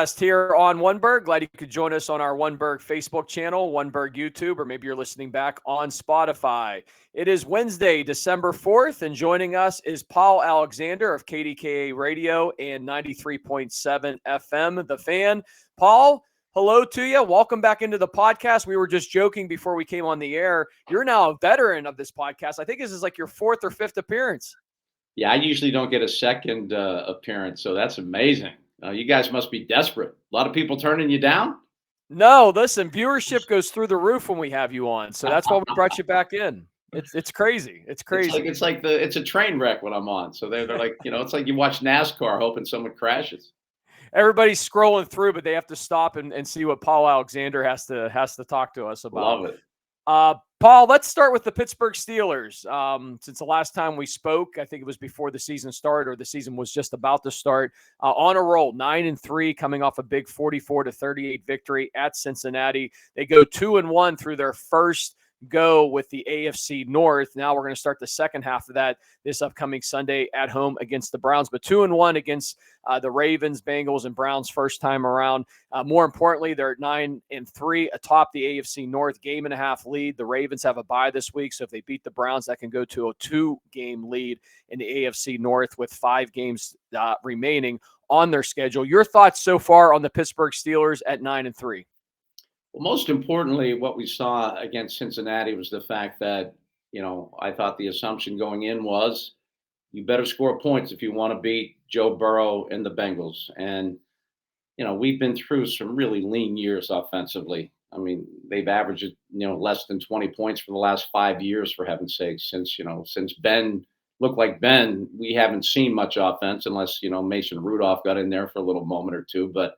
TroupCast here on Oneberg. Glad you could join us on our Oneberg Facebook channel, Oneberg YouTube, or maybe you're listening back on Spotify. It is Wednesday, December 4th, and joining us is Paul Alexander of KDKA Radio and 93.7 FM, The Fan. Paul, hello to you. Welcome back into the podcast. We were just joking before we came on the air. You're now a veteran of this podcast. I think this is like your fourth or fifth appearance. Yeah, I usually don't get a second appearance, so that's amazing. You guys must be desperate. A lot of people turning you down? No, listen, viewership goes through the roof when we have you on, so that's why we brought you back in. It's crazy. It's crazy. It's a train wreck when I'm on. So they're like, it's like you watch NASCAR hoping someone crashes. Everybody's scrolling through, but they have to stop and see what Paul Alexander has to talk to us about. Love it. Paul, let's start with the Pittsburgh Steelers. Since the last time we spoke, I think it was before the season started, or the season was just about to start. On a roll, 9-3, coming off a big 44-38 victory at Cincinnati. They go 2-1 through their first go with the AFC North. Now we're going to start the second half of that this upcoming Sunday at home against the Browns, but 2-1 against the Ravens, Bengals, and Browns first time around. More importantly, they're at 9-3 atop the AFC North, game and a half lead. The Ravens have a bye this week, so if they beat the Browns, that can go to a 2-game lead in the AFC North with 5 games remaining on their schedule. Your thoughts so far on the Pittsburgh Steelers at 9-3? Well, most importantly, what we saw against Cincinnati was the fact that, I thought the assumption going in was you better score points if you want to beat Joe Burrow and the Bengals. And, we've been through some really lean years offensively. I mean, they've averaged, less than 20 points for the last 5 years, for heaven's sake. Since Ben looked like Ben, we haven't seen much offense unless, Mason Rudolph got in there for a little moment or two. But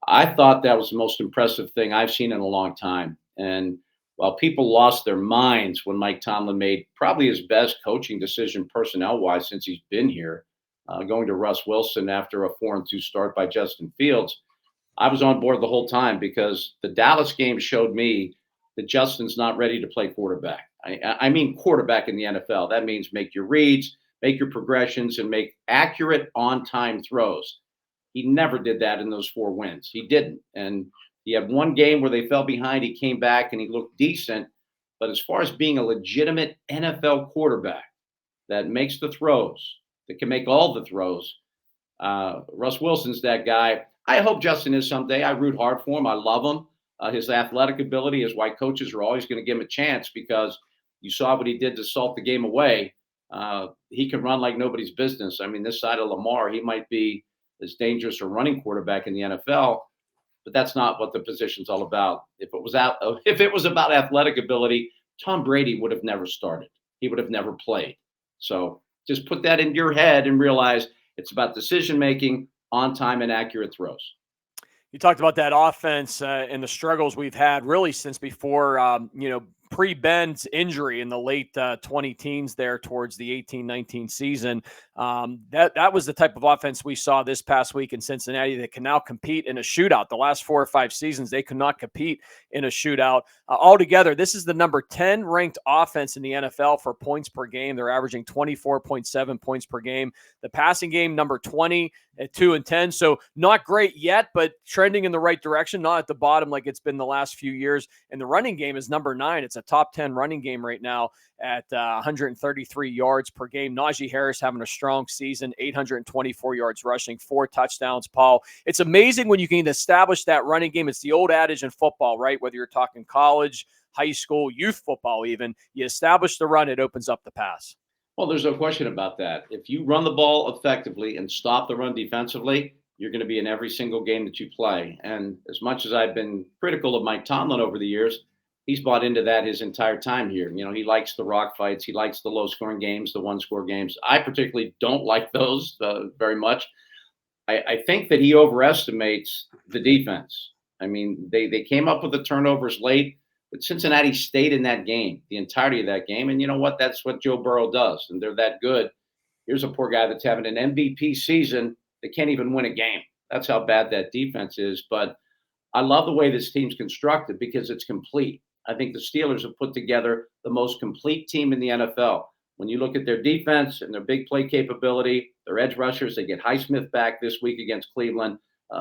I thought that was the most impressive thing I've seen in a long time. And while people lost their minds when Mike Tomlin made probably his best coaching decision personnel-wise since he's been here, going to Russ Wilson after a 4-2 start by Justin Fields, I was on board the whole time because the Dallas game showed me that Justin's not ready to play quarterback. I mean quarterback in the NFL. That means make your reads, make your progressions, and make accurate on-time throws. He never did that in those 4 wins. He didn't. And he had one game where they fell behind. He came back and he looked decent. But as far as being a legitimate NFL quarterback that makes the throws, that can make all the throws, Russ Wilson's that guy. I hope Justin is someday. I root hard for him. I love him. His athletic ability is why coaches are always going to give him a chance, because you saw what he did to salt the game away. He can run like nobody's business. I mean, this side of Lamar, he might be as dangerous a running quarterback in the NFL, but that's not what the position's all about. If it was about athletic ability, Tom Brady would have never started. He would have never played. So just put that in your head and realize it's about decision-making, on time, and accurate throws. You talked about that offense and the struggles we've had really since before, pre-Ben's injury in the late 20 teens there towards the 18-19 season. That was the type of offense we saw this past week in Cincinnati that can now compete in a shootout. The last 4 or 5 seasons, they could not compete in a shootout. Altogether, this is the number 10 ranked offense in the NFL for points per game. They're averaging 24.7 points per game. The passing game, number 20 at 2-10. So not great yet, but trending in the right direction, not at the bottom like it's been the last few years. And the running game is number 9. It's a top 10 running game right now at 133 yards per game. Najee Harris having a strong season, 824 yards rushing, 4 touchdowns, Paul. It's amazing when you can establish that running game. It's the old adage in football, right? Whether you're talking college, high school, youth football even, you establish the run, it opens up the pass. Well, there's no question about that. If you run the ball effectively and stop the run defensively, you're going to be in every single game that you play. And as much as I've been critical of Mike Tomlin over the years, he's bought into that his entire time here. He likes the rock fights. He likes the low-scoring games, the one-score games. I particularly don't like those very much. I think that he overestimates the defense. I mean, they came up with the turnovers late, but Cincinnati stayed in that game, the entirety of that game. And you know what? That's what Joe Burrow does, and they're that good. Here's a poor guy that's having an MVP season that can't even win a game. That's how bad that defense is. But I love the way this team's constructed because it's complete. I think the Steelers have put together the most complete team in the NFL. When you look at their defense and their big play capability, their edge rushers, they get Highsmith back this week against Cleveland.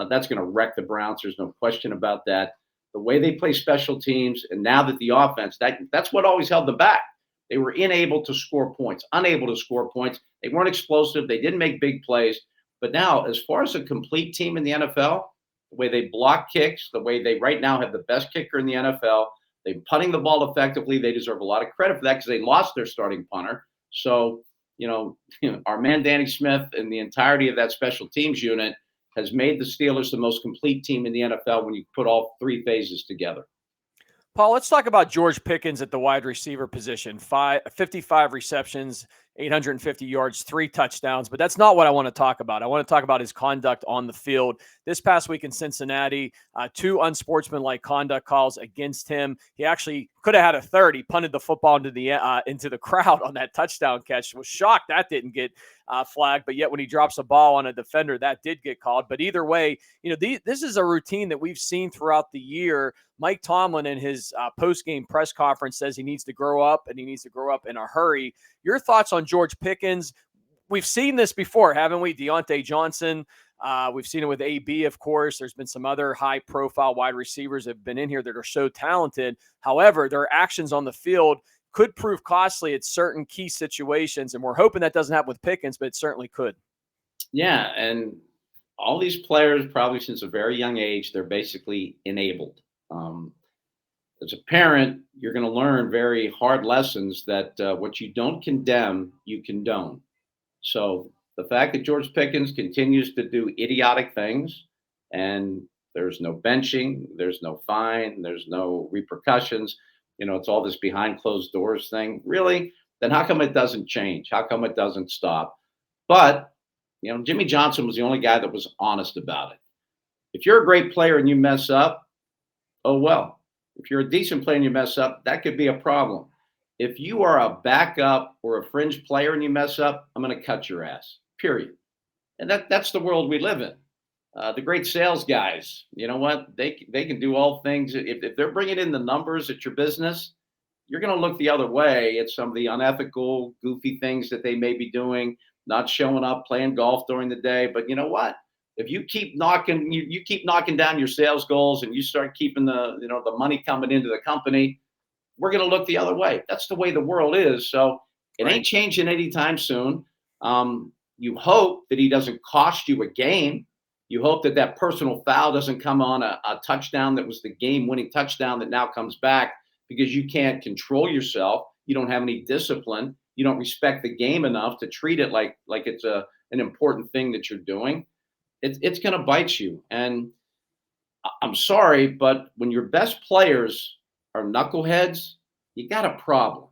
That's going to wreck the Browns. There's no question about that. The way they play special teams, and now that the offense, that's what always held them back. They were unable to score points. They weren't explosive. They didn't make big plays. But now, as far as a complete team in the NFL, the way they block kicks, the way they right now have the best kicker in the NFL, they're punting the ball effectively. They deserve a lot of credit for that because they lost their starting punter. So, our man Danny Smith and the entirety of that special teams unit has made the Steelers the most complete team in the NFL when you put all three phases together. Paul, let's talk about George Pickens at the wide receiver position. 55 receptions, 850 yards, 3 touchdowns. But that's not what I want to talk about. I want to talk about his conduct on the field. This past week in Cincinnati, 2 unsportsmanlike conduct calls against him. He actually could have had a third. He punted the football into the crowd on that touchdown catch. Was shocked that didn't get flagged, but yet when he drops a ball on a defender, that did get called. But either way, this is a routine that we've seen throughout the year. Mike Tomlin in his post-game press conference says he needs to grow up, and he needs to grow up in a hurry. Your thoughts on George Pickens? We've seen this before, haven't we? Deontay Johnson. We've seen it with AB, of course. There's been some other high-profile wide receivers that have been in here that are so talented. However, their actions on the field could prove costly at certain key situations, and we're hoping that doesn't happen with Pickens, but it certainly could. Yeah, and all these players, probably since a very young age, they're basically enabled. As a parent, you're going to learn very hard lessons that what you don't condemn, you condone. So the fact that George Pickens continues to do idiotic things, and there's no benching, there's no fine, there's no repercussions, it's all this behind closed doors thing. Really? Then how come it doesn't change? How come it doesn't stop? But, Jimmy Johnson was the only guy that was honest about it. If you're a great player and you mess up, oh well. If you're a decent player and you mess up, that could be a problem. If you are a backup or a fringe player and you mess up, I'm going to cut your ass, period. And that's the world we live in. The great sales guys, you know what? They can do all things. If they're bringing in the numbers at your business, you're going to look the other way at some of the unethical, goofy things that they may be doing, not showing up, playing golf during the day. But you know what? If you keep knocking, you keep knocking down your sales goals, and you start keeping the money coming into the company, we're going to look the other way. That's the way the world is. So it ain't changing anytime soon. You hope that he doesn't cost you a game. You hope that personal foul doesn't come on a touchdown that was the game-winning touchdown that now comes back because you can't control yourself. You don't have any discipline. You don't respect the game enough to treat it like it's an important thing that you're doing. It's going to bite you. And I'm sorry, but when your best players are knuckleheads, you got a problem.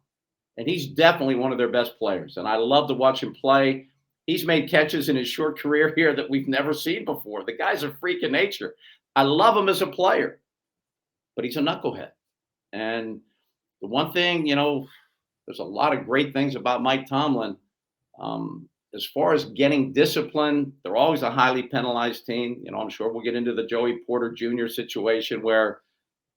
And he's definitely one of their best players. And I love to watch him play. He's made catches in his short career here that we've never seen before. The guy's a freak of nature. I love him as a player, but he's a knucklehead. And the one thing, there's a lot of great things about Mike Tomlin. As far as getting discipline, they're always a highly penalized team. I'm sure we'll get into the Joey Porter Jr. situation where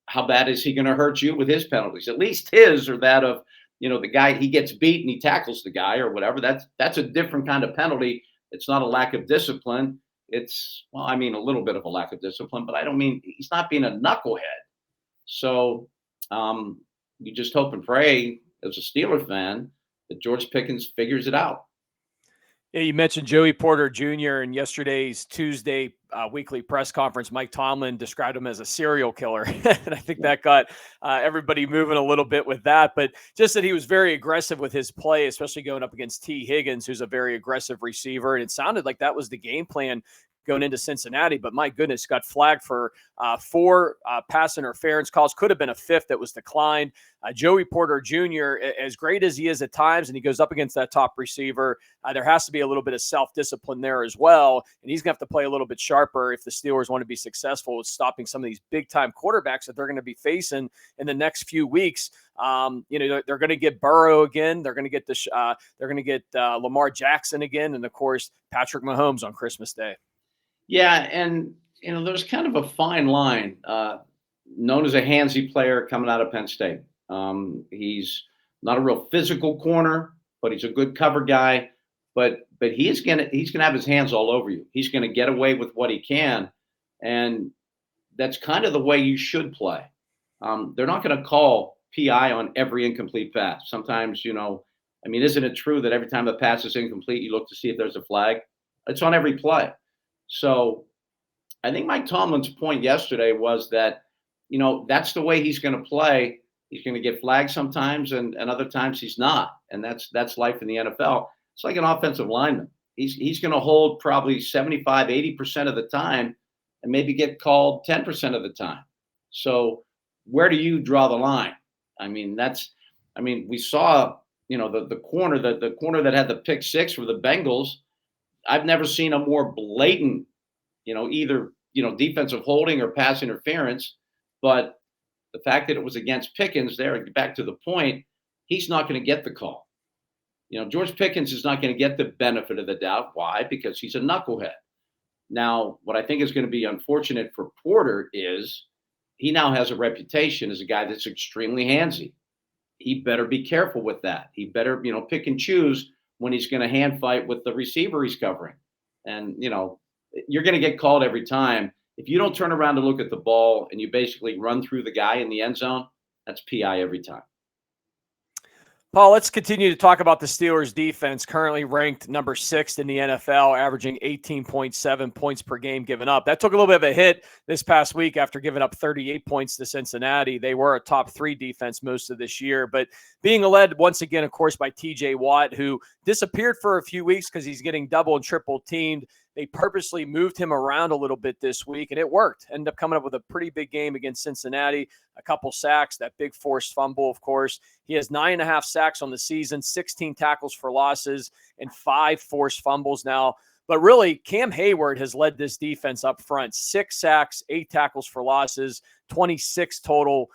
how bad is he going to hurt you with his penalties? At least his or that of, the guy, he gets beat and he tackles the guy or whatever. That's a different kind of penalty. It's not a lack of discipline. It's, a little bit of a lack of discipline, but I don't mean he's not being a knucklehead. So you just hope and pray as a Steeler fan that George Pickens figures it out. Yeah, you mentioned Joey Porter Jr. in yesterday's Tuesday weekly press conference. Mike Tomlin described him as a serial killer. And I think that got everybody moving a little bit with that. But just that he was very aggressive with his play, especially going up against T. Higgins, who's a very aggressive receiver. And it sounded like that was the game plan going into Cincinnati, but my goodness, got flagged for 4 pass interference calls. Could have been a 5th that was declined. Joey Porter Jr., as great as he is at times, and he goes up against that top receiver, there has to be a little bit of self-discipline there as well, and he's going to have to play a little bit sharper if the Steelers want to be successful with stopping some of these big-time quarterbacks that they're going to be facing in the next few weeks. They're going to get Burrow again. They're going to get Lamar Jackson again, and of course Patrick Mahomes on Christmas Day. Yeah, and there's kind of a fine line, known as a handsy player coming out of Penn State. He's not a real physical corner, but he's a good cover guy. But he's gonna have his hands all over you. He's gonna get away with what he can. And that's kind of the way you should play. They're not going to call PI on every incomplete pass. Sometimes, isn't it true that every time the pass is incomplete, you look to see if there's a flag? It's on every play. So I think Mike Tomlin's point yesterday was that, that's the way he's going to play. He's going to get flagged sometimes, and other times he's not. And that's life in the NFL. It's like an offensive lineman. He's going to hold probably 75, 80% of the time and maybe get called 10% of the time. So where do you draw the line? We saw, the corner that had the pick six for the Bengals. I've never seen a more blatant, either, defensive holding or pass interference. But the fact that it was against Pickens there, back to the point, he's not going to get the call. George Pickens is not going to get the benefit of the doubt. Why? Because he's a knucklehead. Now, what I think is going to be unfortunate for Porter is he now has a reputation as a guy that's extremely handsy. He better be careful with that. He better, pick and choose when he's going to hand fight with the receiver he's covering. And, you're going to get called every time. If you don't turn around to look at the ball and you basically run through the guy in the end zone, that's PI every time. Paul, let's continue to talk about the Steelers defense, currently ranked number 6 in the NFL, averaging 18.7 points per game given up. That took a little bit of a hit this past week after giving up 38 points to Cincinnati. They were a top 3 defense most of this year, but being led once again, of course, by TJ Watt, who disappeared for a few weeks because he's getting double and triple teamed. They purposely moved him around a little bit this week, and it worked. Ended up coming up with a pretty big game against Cincinnati, a couple sacks, that big forced fumble, of course. He has 9.5 sacks on the season, 16 tackles for losses, and 5 forced fumbles now. But really, Cam Hayward has led this defense up front. 6 sacks, 8 tackles for losses, 26 total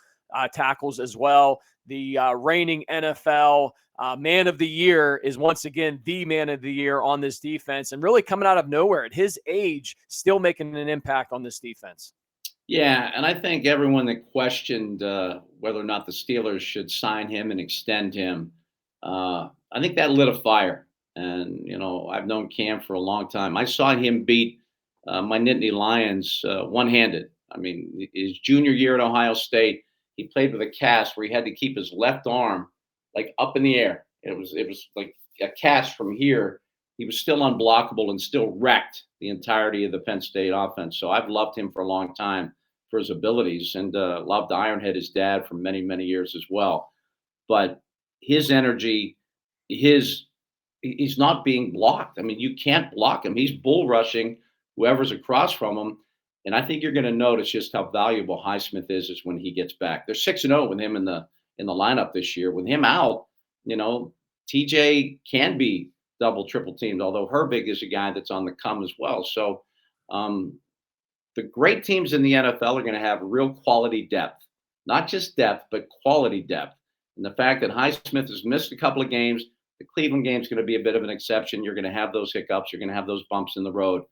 tackles as well. The reigning NFL man of the year is once again the man of the year on this defense, and really coming out of nowhere at his age, still making an impact on this defense. Yeah, and I think everyone that questioned whether or not the Steelers should sign him and extend him, I think that lit a fire. And, I've known Cam for a long time. I saw him beat my Nittany Lions one-handed. His junior year at Ohio State, he played with a cast where he had to keep his left arm like up in the air. It was like a cast from here. He was still unblockable and still wrecked the entirety of the Penn State offense. So I've loved him for a long time for his abilities, and loved Ironhead, his dad, for many, many years as well. But his energy, he's not being blocked. You can't block him. He's bull rushing whoever's across from him. And I think you're going to notice just how valuable Highsmith is when he gets back. They're 6-0 with him in the lineup this year. With him out, TJ can be double, triple teamed, although Herbig is a guy that's on the come as well. So the great teams in the NFL are going to have real quality depth, not just depth, but quality depth. And the fact that Highsmith has missed a couple of games, the Cleveland game is going to be a bit of an exception. You're going to have those hiccups. You're going to have those bumps in the road.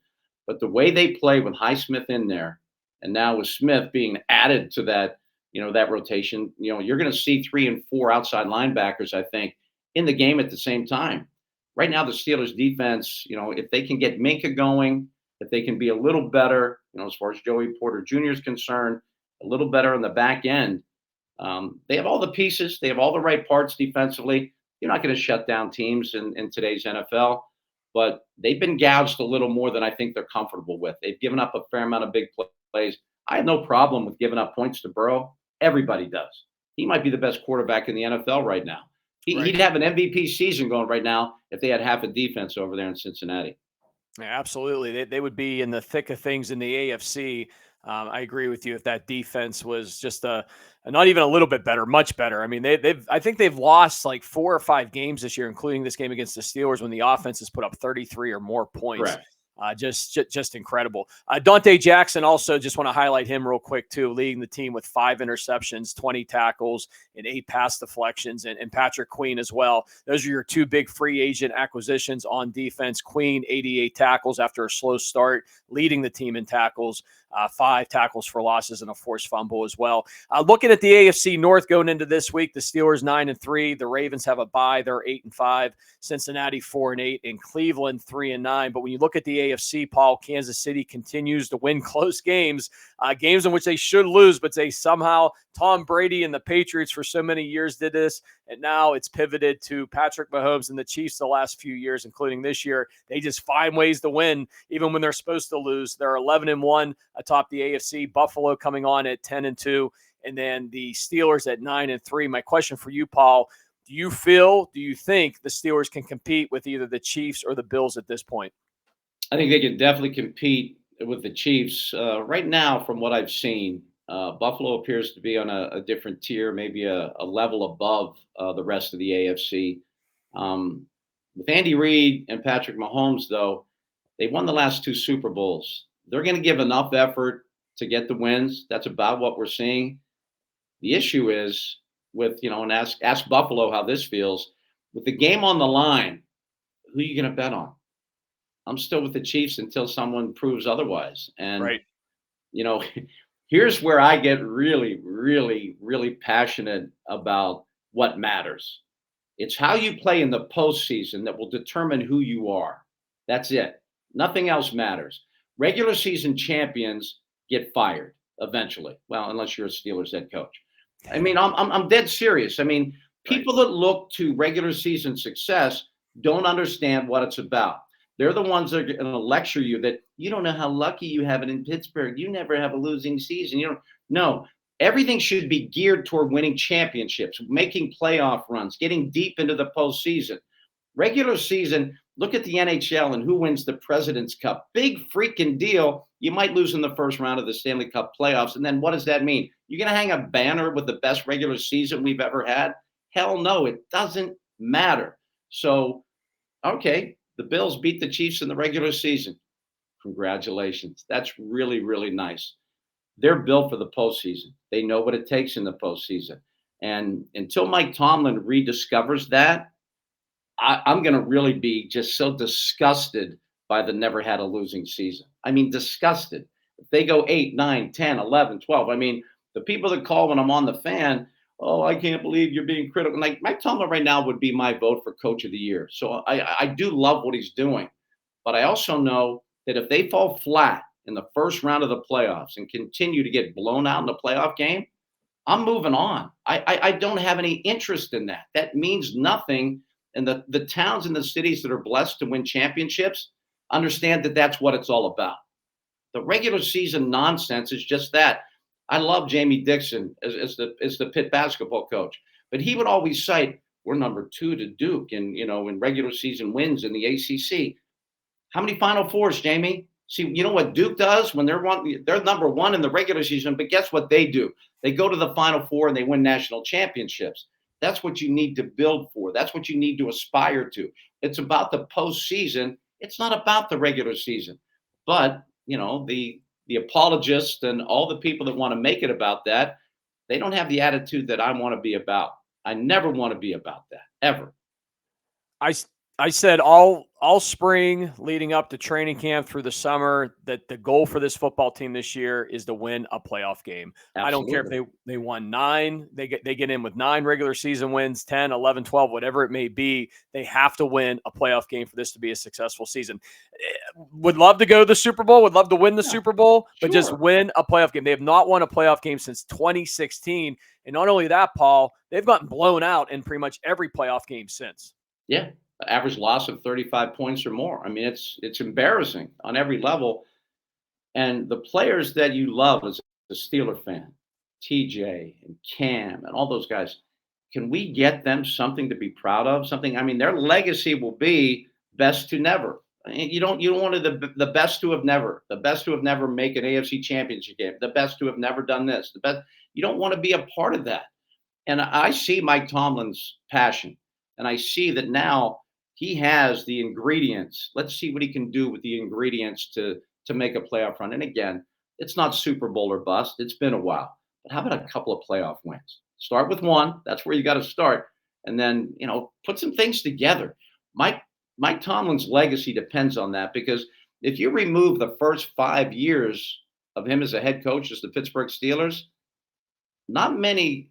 But the way they play with Highsmith in there, and now with Smith being added to that, that rotation, you're going to see 3 and 4 outside linebackers, I think, in the game at the same time. Right now, the Steelers defense, if they can get Minka going, if they can be a little better, as far as Joey Porter Jr. is concerned, a little better on the back end, they have all the pieces. They have all the right parts defensively. You're not going to shut down teams in today's NFL. But they've been gouged a little more than I think they're comfortable with. They've given up a fair amount of big plays. I have no problem with giving up points to Burrow. Everybody does. He might be the best quarterback in the NFL right now. He'd have an MVP season going right now if they had half a defense over there in Cincinnati. Yeah, absolutely. They would be in the thick of things in the AFC. I agree with you. If that defense was just not even a little bit better, much better. I think they've lost like 4 or 5 games this year, including this game against the Steelers, when the offense has put up 33 or more points. Correct. Just incredible. Dante Jackson, also just want to highlight him real quick too, leading the team with 5 interceptions, 20 tackles, and 8 pass deflections, and Patrick Queen as well. Those are your 2 big free agent acquisitions on defense. Queen, 88 tackles after a slow start, leading the team in tackles, 5 tackles for losses and a forced fumble as well. Looking at the AFC North going into this week, the Steelers 9-3, the Ravens have a bye, they're 8-5, Cincinnati 4-8, and Cleveland 3-9. But when you look at the AFC, Paul, Kansas City continues to win close games, games in which they should lose, but they somehow, Tom Brady and the Patriots for so many years did this, and now it's pivoted to Patrick Mahomes and the Chiefs the last few years, including this year. They just find ways to win, even when they're supposed to lose. They're 11-1 atop the AFC. Buffalo coming on at 10-2, and then the Steelers at 9-3. My question for you, Paul, do you think the Steelers can compete with either the Chiefs or the Bills at this point? I think they can definitely compete with the Chiefs. Right now, from what I've seen, Buffalo appears to be on a different tier, maybe a level above the rest of the AFC. With Andy Reid and Patrick Mahomes, though, they won the last 2 Super Bowls. They're going to give enough effort to get the wins. That's about what we're seeing. The issue is with, and ask Buffalo how this feels. With the game on the line, who are you going to bet on? I'm still with the Chiefs until someone proves otherwise. And, right. Here's where I get really, really, really passionate about what matters. It's how you play in the postseason that will determine who you are. That's it. Nothing else matters. Regular season champions get fired eventually. Well, unless you're a Steelers head coach. I mean, I'm dead serious. I mean, people that look to regular season success don't understand what it's about. They're the ones that are going to lecture you that you don't know how lucky you have it in Pittsburgh. You never have a losing season. No, everything should be geared toward winning championships, making playoff runs, getting deep into the postseason. Regular season, look at the NHL and who wins the President's Cup. Big freaking deal. You might lose in the first round of the Stanley Cup playoffs. And then what does that mean? You're going to hang a banner with the best regular season we've ever had? Hell no, it doesn't matter. So, okay. The Bills beat the Chiefs in the regular season. Congratulations. That's really, really nice. They're built for the postseason. They know what it takes in the postseason. And until Mike Tomlin rediscovers that, I'm going to really be just so disgusted by the never had a losing season. I mean, disgusted. If they go 8, 9, 10, 11, 12, I mean, the people that call when I'm on the fan, oh, I can't believe you're being critical. Like Mike Tomlin right now would be my vote for coach of the year. So I do love what he's doing. But I also know that if they fall flat in the first round of the playoffs and continue to get blown out in the playoff game, I'm moving on. I don't have any interest in that. That means nothing. And the towns and the cities that are blessed to win championships understand that that's what it's all about. The regular season nonsense is just that. I love Jamie Dixon as the Pitt basketball coach, but he would always cite, we're number 2 to Duke in regular season wins in the ACC. How many Final Fours, Jamie? See, you know what Duke does when they're number 1 in the regular season, but guess what they do? They go to the Final Four and they win national championships. That's what you need to build for. That's what you need to aspire to. It's about the postseason. It's not about the regular season. But, the apologists and all the people that want to make it about that, they don't have the attitude that I want to be about. I never want to be about that, ever. I said all spring leading up to training camp through the summer that the goal for this football team this year is to win a playoff game. Absolutely. I don't care if they won 9, they get in with 9 regular season wins, 10, 11, 12, whatever it may be. They have to win a playoff game for this to be a successful season. Would love to go to the Super Bowl, would love to win the Super Bowl, but just win a playoff game. They have not won a playoff game since 2016. And not only that, Paul, they've gotten blown out in pretty much every playoff game since. Yeah. Average loss of 35 points or more. I mean, it's embarrassing on every level. And the players that you love as a Steeler fan, TJ and Cam and all those guys, can we get them something to be proud of? Something, I mean, their legacy will be best to never. You don't want the best to have never, the best to have never make an AFC championship game, the best to have never done this, the best. You don't want to be a part of that. And I see Mike Tomlin's passion, and I see that now he has the ingredients. Let's see what he can do with the ingredients to make a playoff run. And again, it's not Super Bowl or bust. It's been a while. But how about a couple of playoff wins? Start with 1. That's where you got to start. And then, put some things together. Mike Tomlin's legacy depends on that because, If you remove the first 5 years of him as a head coach as the Pittsburgh Steelers, not many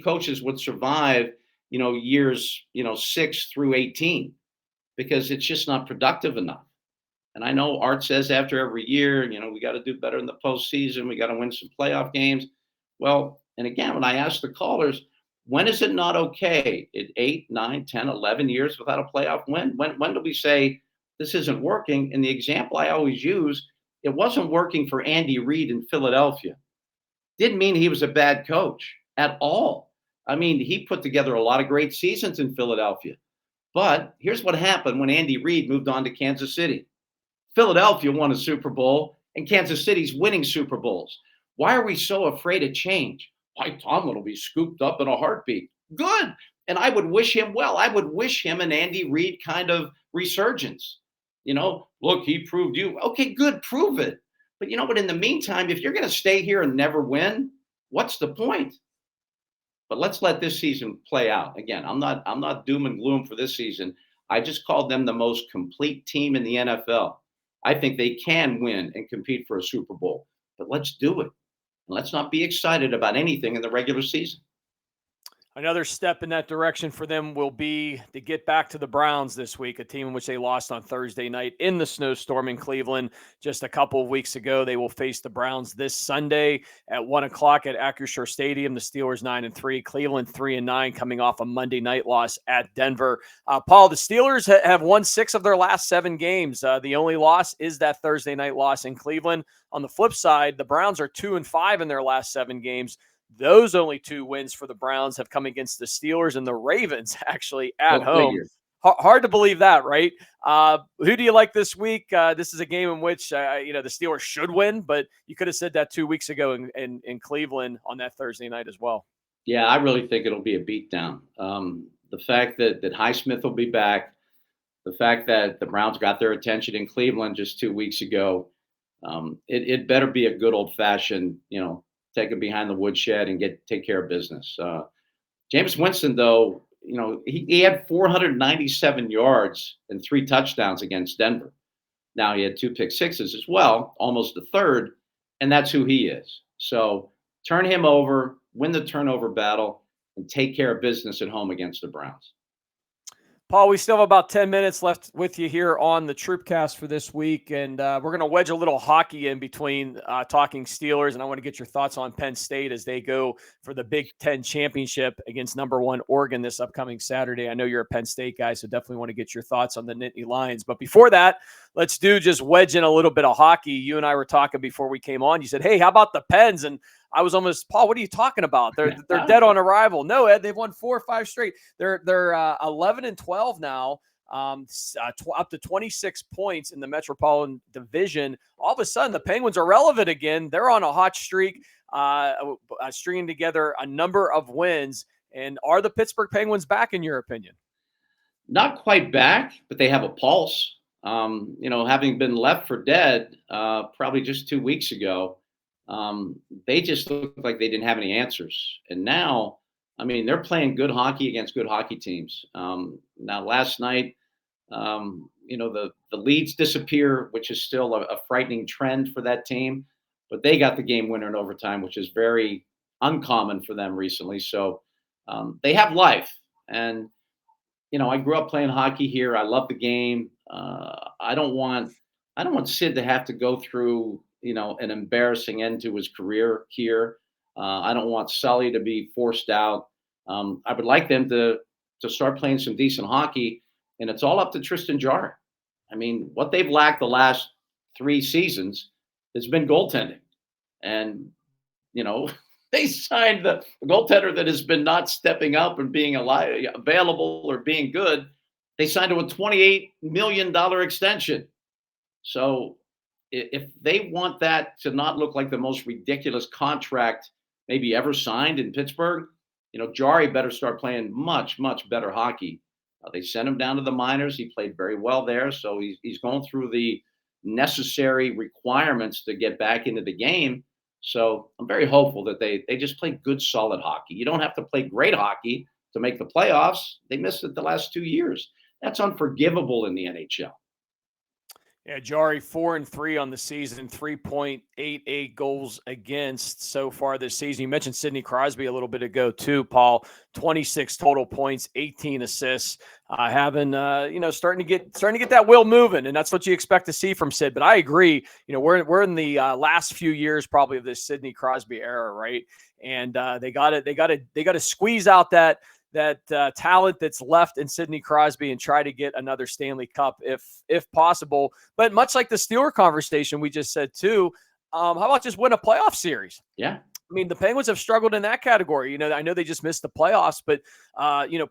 coaches would survive, years, 6 through 18, because it's just not productive enough. And I know Art says after every year, we got to do better in the postseason. We got to win some playoff games. Well, and again, when I ask the callers, when is it not okay at 8, 9, 10, 11 years without a playoff win? When do we say this isn't working? And the example I always use, it wasn't working for Andy Reid in Philadelphia. Didn't mean he was a bad coach at all. I mean, he put together a lot of great seasons in Philadelphia. But here's what happened when Andy Reid moved on to Kansas City. Philadelphia won a Super Bowl, and Kansas City's winning Super Bowls. Why are we so afraid of change? Why, Tomlin will be scooped up in a heartbeat. Good. And I would wish him well. I would wish him an Andy Reid kind of resurgence. Look, he proved you. Okay, good, prove it. But but in the meantime, if you're going to stay here and never win, what's the point? But let's let this season play out. Again, I'm not doom and gloom for this season. I just called them the most complete team in the NFL. I think they can win and compete for a Super Bowl. But let's do it. And let's not be excited about anything in the regular season. Another step in that direction for them will be to get back to the Browns this week, a team in which they lost on Thursday night in the snowstorm in Cleveland just a couple of weeks ago. They will face the Browns this Sunday at 1:00 at Acrisure Stadium. The Steelers 9-3, Cleveland 3-9, coming off a Monday night loss at Denver. Paul, the Steelers have won 6 of their last 7 games. The only loss is that Thursday night loss in Cleveland. On the flip side, the Browns are 2-5 in their last 7 games. Those only 2 wins for the Browns have come against the Steelers and the Ravens, actually, at home. Hard to believe that, right? Who do you like this week? This is a game in which, the Steelers should win, but you could have said that 2 weeks ago in Cleveland on that Thursday night as well. Yeah, I really think it'll be a beatdown. The fact that Highsmith will be back, the fact that the Browns got their attention in Cleveland just 2 weeks ago, it better be a good old-fashioned, take it behind the woodshed and take care of business. Jameis Winston, though, he had 497 yards and 3 touchdowns against Denver. Now he had 2 pick sixes as well, almost a third, and that's who he is. So turn him over, win the turnover battle, and take care of business at home against the Browns. Paul, we still have about 10 minutes left with you here on the TroupCast for this week, and we're going to wedge a little hockey in between talking Steelers, and I want to get your thoughts on Penn State as they go for the Big Ten championship against number 1 Oregon this upcoming Saturday. I know you're a Penn State guy, so definitely want to get your thoughts on the Nittany Lions. But before that, let's just wedge in a little bit of hockey. You and I were talking before we came on. You said, hey, how about the Pens? And I was almost, Paul, what are you talking about? They're dead on arrival. No, Ed, they've won 4 or 5 straight. They're 11-12 now, up to 26 points in the Metropolitan Division. All of a sudden, the Penguins are relevant again. They're on a hot streak, stringing together a number of wins. And are the Pittsburgh Penguins back, in your opinion? Not quite back, but they have a pulse. Having been left for dead probably just 2 weeks ago, they just looked like they didn't have any answers. And now, they're playing good hockey against good hockey teams. Now, last night, the leads disappear, which is still a frightening trend for that team. But they got the game winner in overtime, which is very uncommon for them recently. So they have life. And, I grew up playing hockey here. I love the game. I don't want Sid to have to go through an embarrassing end to his career here. I don't want Sully to be forced out. I would like them to start playing some decent hockey, and it's all up to Tristan Jarry. What they've lacked the last 3 seasons has been goaltending. And, they signed the goaltender that has been not stepping up and being available or being good. They signed to a $28 million extension. So if they want that to not look like the most ridiculous contract maybe ever signed in Pittsburgh, Jarry better start playing much, much better hockey. They sent him down to the minors. He played very well there. So he's going through the necessary requirements to get back into the game. So I'm very hopeful that they just play good, solid hockey. You don't have to play great hockey to make the playoffs. They missed it the last 2 years. That's unforgivable in the NHL. Yeah, Jari 4-3 on the season, 3.88 goals against so far this season. You mentioned Sidney Crosby a little bit ago too, Paul. 26 total points, 18 assists. Starting to get that wheel moving, and that's what you expect to see from Sid. But I agree. We're in the last few years probably of this Sidney Crosby era, right? And they got to squeeze out that talent that's left in Sidney Crosby and try to get another Stanley Cup if possible. But much like the Steeler conversation we just said too, how about just win a playoff series? Yeah. I mean, the Penguins have struggled in that category. I know they just missed the playoffs, but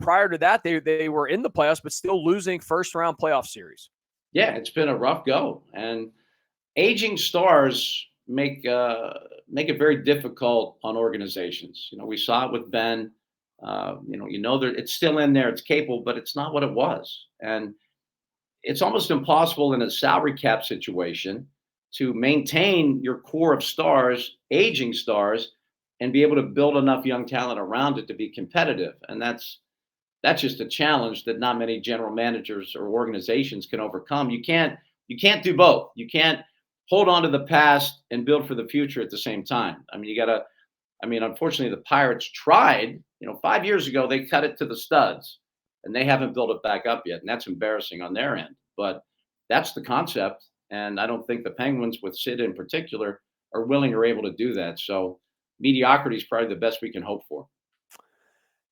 prior to that, they were in the playoffs, but still losing first round playoff series. Yeah, it's been a rough go, and aging stars make it very difficult on organizations. We saw it with Ben. That it's still in there, it's capable, but it's not what it was, and it's almost impossible in a salary cap situation to maintain your core of stars, aging stars, and be able to build enough young talent around it to be competitive. And that's just a challenge that not many general managers or organizations can overcome. You can't do both. You can't hold on to the past and build for the future at the same time. Unfortunately, the Pirates tried. 5 years ago, they cut it to the studs, and they haven't built it back up yet. And that's embarrassing on their end. But that's the concept. And I don't think the Penguins, with Sid in particular, are willing or able to do that. So mediocrity is probably the best we can hope for.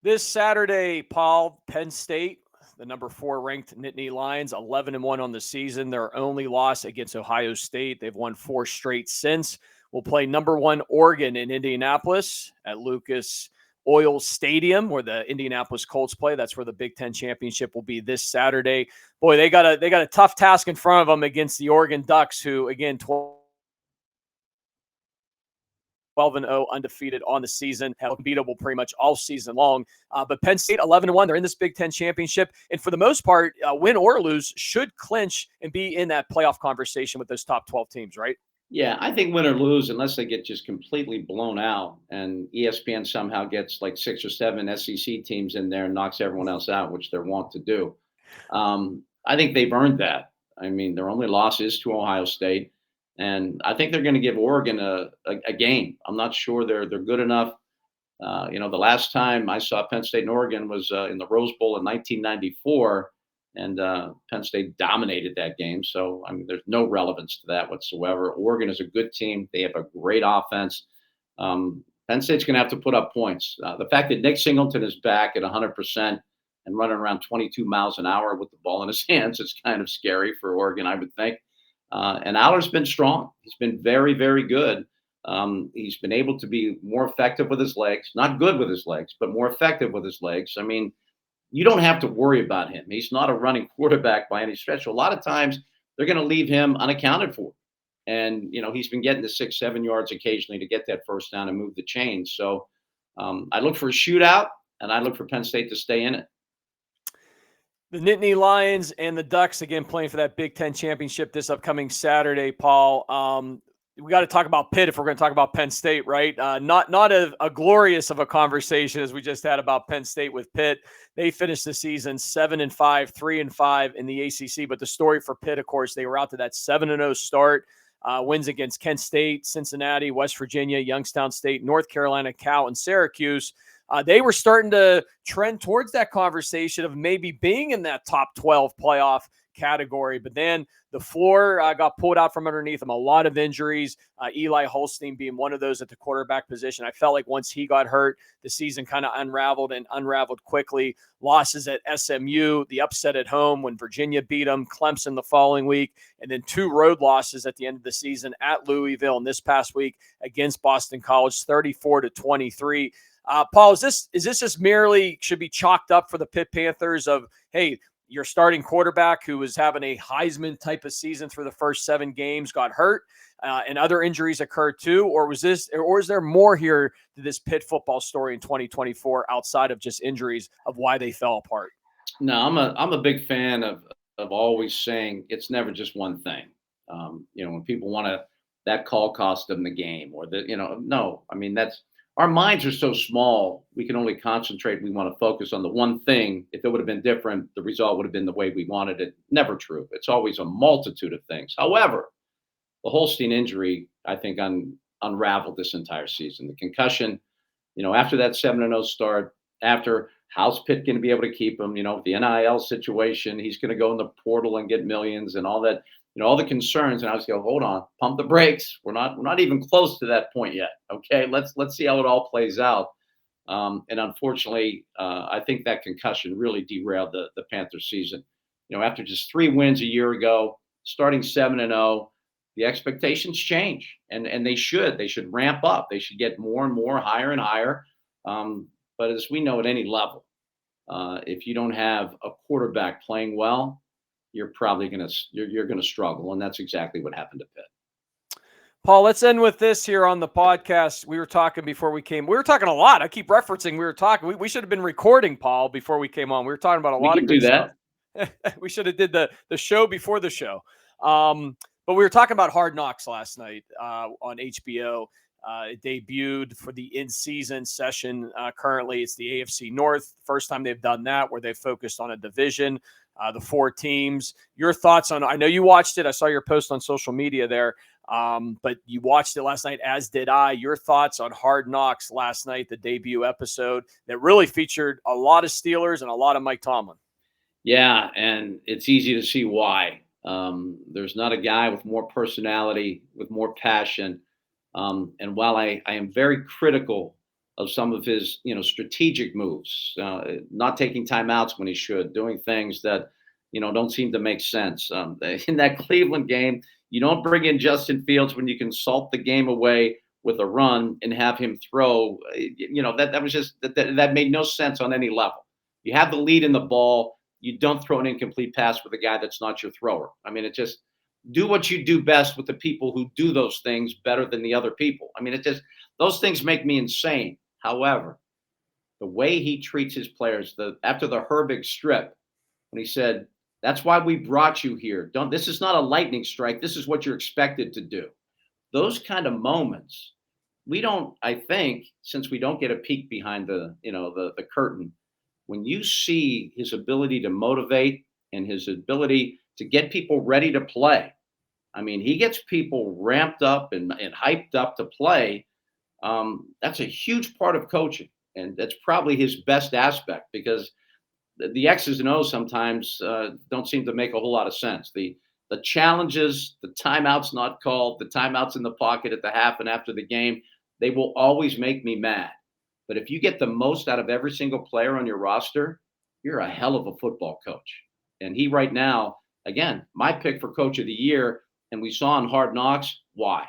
This Saturday, Paul, Penn State, the number 4 ranked Nittany Lions, 11-1 on the season. Their only loss against Ohio State. They've won 4 straight since. We'll play number 1 Oregon in Indianapolis at Lucas Oil Stadium, where the Indianapolis Colts play. That's where the Big Ten championship will be this Saturday. Boy, they got a tough task in front of them against the Oregon Ducks, who again 12-0 undefeated on the season, have unbeatable pretty much all season long. But Penn State 11-1, they're in this Big Ten championship, and for the most part, win or lose, should clinch and be in that playoff conversation with those top 12 teams, right? Yeah, I think win or lose, unless they get just completely blown out and ESPN somehow gets like 6 or 7 SEC teams in there and knocks everyone else out, which they're wont to do. I think they've earned that. Their only loss is to Ohio State, and I think they're going to give Oregon a game. I'm not sure they're good enough. The last time I saw Penn State and Oregon was in the Rose Bowl in 1994. And Penn State dominated that game. So, there's no relevance to that whatsoever. Oregon is a good team. They have a great offense. Penn State's going to have to put up points. The fact that Nick Singleton is back at 100% and running around 22 miles an hour with the ball in his hands is kind of scary for Oregon, I would think. And Aller's been strong. He's been very, very good. He's been able to be more effective with his legs. Not good with his legs, but more effective with his legs. You don't have to worry about him. He's not a running quarterback by any stretch. A lot of times they're going to leave him unaccounted for. And, he's been getting to 6-7 yards occasionally to get that first down and move the chains. So I look for a shootout, and I look for Penn State to stay in it. The Nittany Lions and the Ducks, again, playing for that Big Ten championship this upcoming Saturday, Paul. We got to talk about Pitt if we're going to talk about Penn State, right? Not a glorious of a conversation as we just had about Penn State with Pitt. They finished the season 7-5, 3-5 in the ACC. But the story for Pitt, of course, they were out to that 7-0 start. Wins against Kent State, Cincinnati, West Virginia, Youngstown State, North Carolina, Cal, and Syracuse. They were starting to trend towards that conversation of maybe being in that top 12 playoff category. But then the floor got pulled out from underneath them. A lot of injuries, Eli Holstein being one of those at the quarterback position. I felt like once he got hurt, the season kind of unraveled quickly. Losses at SMU, the upset at home when Virginia beat them, Clemson the following week, and then 2 road losses at the end of the season at Louisville and this past week against Boston College, 34-23. Paul, is this just merely should be chalked up for the Pitt Panthers of, hey, your starting quarterback who was having a Heisman type of season through the first 7 games got hurt and other injuries occurred too? Or is there more here to this Pitt football story in 2024 outside of just injuries of why they fell apart? No, I'm a big fan of always saying it's never just one thing. When people want that call cost them the game or no, our minds are so small, we can only concentrate. We want to focus on the one thing. If it would have been different, the result would have been the way we wanted it. Never true. It's always a multitude of things. However, the Holstein injury, I think, unraveled this entire season. The concussion, after that 7-0 start, after how's Pitt going to be able to keep him, the NIL situation, he's going to go in the portal and get millions and all that, all the concerns. And I was going, hold on, pump the brakes. We're not even close to that point yet. Okay, let's see how it all plays out. And unfortunately, I think that concussion really derailed the Panthers season. After just 3 wins a year ago, starting 7-0, the expectations change, and they should ramp up. They should get more and more, higher and higher. But as we know, at any level, if you don't have a quarterback playing well, you're probably you're gonna struggle, and that's exactly what happened to Pitt. Paul, let's end with this here on the podcast. We were talking before we came. We were talking a lot. I keep referencing. We were talking. We should have been recording, Paul, before we came on. We were talking about a lot of good stuff. We should have did the show before the show. But we were talking about Hard Knocks last night on HBO. It debuted for the in-season session. Currently, it's the AFC North. First time they've done that, where they've focused on a division, the 4 teams. Your thoughts on? I know you watched it. I saw your post on social media there, but you watched it last night, as did I. Your thoughts on Hard Knocks last night, the debut episode that really featured a lot of Steelers and a lot of Mike Tomlin. Yeah, and it's easy to see why. There's not a guy with more personality, with more passion. And while I am very critical of some of his, strategic moves, not taking timeouts when he should, doing things that, don't seem to make sense. In that Cleveland game, you don't bring in Justin Fields when you can salt the game away with a run and have him throw. That was just that made no sense on any level. You have the lead in the ball. You don't throw an incomplete pass with a guy that's not your thrower. I mean, it just do what you do best with the people who do those things better than the other people. I mean, those things make me insane. However, the way he treats his players, after the Herbig strip, when he said, "That's why we brought you here. This is not a lightning strike. This is what you're expected to do." Those kind of moments, I think, since we don't get a peek behind the curtain, when you see his ability to motivate and his ability to get people ready to play, I mean, he gets people ramped up and hyped up to play. That's a huge part of coaching, and that's probably his best aspect, because the X's and O's sometimes don't seem to make a whole lot of sense. The challenges, the timeouts not called, the timeouts in the pocket at the half and after the game, they will always make me mad. But if you get the most out of every single player on your roster, you're a hell of a football coach. And he right now, again, my pick for Coach of the Year, and we saw in Hard Knocks why.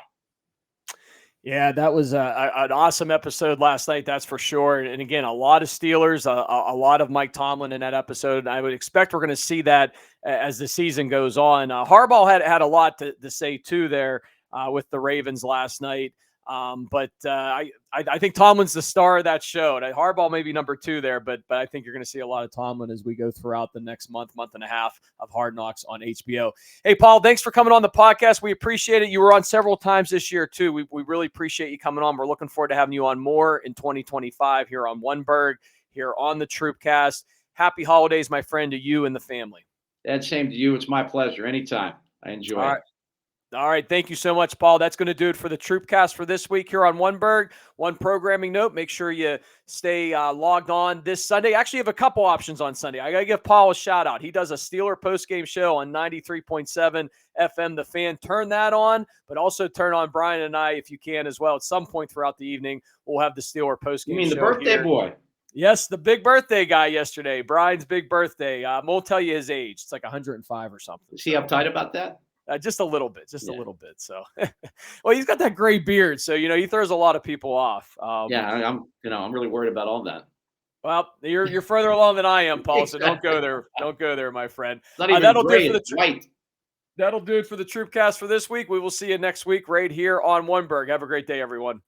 Yeah, that was an awesome episode last night, that's for sure. And again, a lot of Steelers, a lot of Mike Tomlin in that episode. And I would expect we're going to see that as the season goes on. Harbaugh had a lot to say, too, there with the Ravens last night. But I think Tomlin's the star of that show. And Harbaugh may be number 2 there, but I think you're going to see a lot of Tomlin as we go throughout the next month and a half of Hard Knocks on HBO. Hey, Paul, thanks for coming on the podcast. We appreciate it. You were on several times this year, too. We really appreciate you coming on. We're looking forward to having you on more in 2025 here on Oneberg, here on the TroupCast. Happy holidays, my friend, to you and the family. That same to you. It's my pleasure. Anytime. I enjoy it. All right. Thank you so much, Paul. That's going to do it for the TroupCast for this week here on Oneberg. One programming note, make sure you stay logged on this Sunday. Actually, have a couple options on Sunday. I got to give Paul a shout out. He does a Steeler postgame show on 93.7 FM, The Fan. Turn that on, but also turn on Brian and I, if you can, as well. At some point throughout the evening, we'll have the Steeler postgame show. You mean the birthday here. Boy? Yes, the big birthday guy yesterday. Brian's big birthday. I won't tell you his age. It's like 105 or something. Is he uptight about that? Just a little bit, a little bit. So, well, he's got that gray beard, so he throws a lot of people off. I'm really worried about all that. Well, you're further along than I am, Paul. So don't go there. Don't go there, my friend. It's not even gray, it's white. That'll do it for the TroupCast for this week. We will see you next week right here on Oneberg. Have a great day, everyone.